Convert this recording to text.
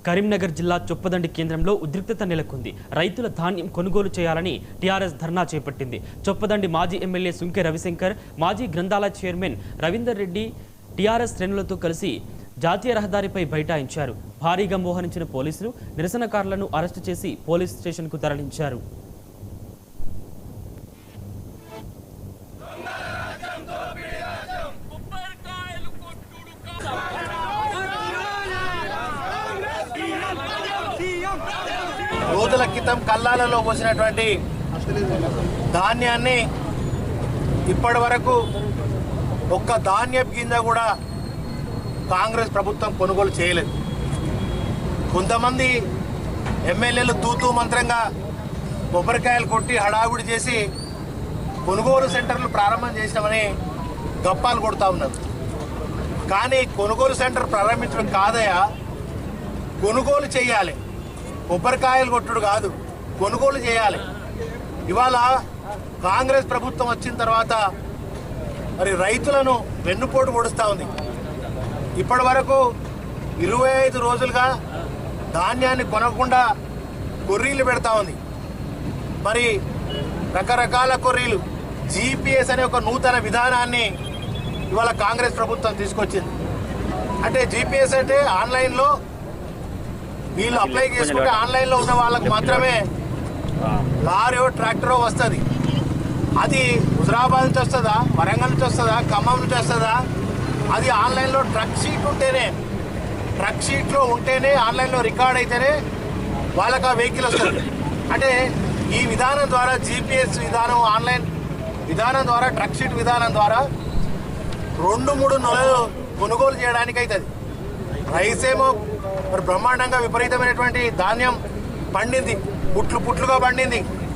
కరీంనగర్ జిల్లా చొప్పదండి కేంద్రంలో ఉద్రిక్తత నెలకొంది. రైతుల ధాన్యం కొనుగోలు చేయాలని టీఆర్ఎస్ ధర్నా చేపట్టింది. చొప్పదండి మాజీ ఎమ్మెల్యే సుంకె రవిశంకర్, మాజీ గ్రంథాలయ చైర్మన్ రవీందర్ రెడ్డి టీఆర్ఎస్ శ్రేణులతో కలిసి జాతీయ రహదారిపై బైఠాయించారు. భారీగా మోహరించిన పోలీసులు నిరసనకారులను అరెస్టు చేసి పోలీస్ స్టేషన్కు తరలించారు. రోజుల క్రితం కల్లాలలో పోసినటువంటి ధాన్యాన్ని ఇప్పటి వరకు ఒక్క ధాన్యపు గింజ కూడా కాంగ్రెస్ ప్రభుత్వం కొనుగోలు చేయలేదు. కొంతమంది ఎమ్మెల్యేలు తూతూ మంత్రంగా కొబ్బరికాయలు కొట్టి హడావుడి చేసి కొనుగోలు సెంటర్లు ప్రారంభం చేసినామని గప్పాలు కొడుతూ ఉన్నారు. కానీ కొనుగోలు సెంటర్ ప్రారంభించడం కాదయా, కొనుగోలు చేయాలి. కొబ్బరికాయలు కొట్టుడు కాదు, కొనుగోలు చేయాలి. ఇవాళ కాంగ్రెస్ ప్రభుత్వం వచ్చిన తర్వాత మరి రైతులను వెన్నుపోటు పొడుస్తూ ఉంది. ఇప్పటి వరకు 25 రోజులుగా ధాన్యాన్ని కొనకుండా కొర్రీలు పెడతా ఉంది. మరి రకరకాల కొర్రీలు, జీపీఎస్ అనే ఒక నూతన విధానాన్ని ఇవాళ కాంగ్రెస్ ప్రభుత్వం తీసుకొచ్చింది. అంటే జీపీఎస్ అంటే ఆన్లైన్లో వీళ్ళు అప్లై చేసుకుంటే ఆన్లైన్లో ఉన్న వాళ్ళకు మాత్రమే లారీయో ట్రాక్టరో వస్తుంది. అది హుజరాబాద్ నుంచి వస్తుందా, వరంగల్ నుంచి వస్తుందా, ఖమ్మం నుంచి వస్తుందా, అది ఆన్లైన్లో ట్రక్ షీట్లో ఉంటేనే ఆన్లైన్లో రికార్డ్ అయితేనే వాళ్ళకి ఆ వెహికల్ వస్తుంది. అంటే ఈ విధానం ద్వారా జీపీఎస్ విధానం, ఆన్లైన్ విధానం ద్వారా, ట్రక్ షీట్ విధానం ద్వారా 2-3 నెలలు కొనుగోలు చేయడానికి అవుతుంది. రైస్ ఏమో మరి బ్రహ్మాండంగా విపరీతమైనటువంటి ధాన్యం పండింది, పుట్లుగా పండింది.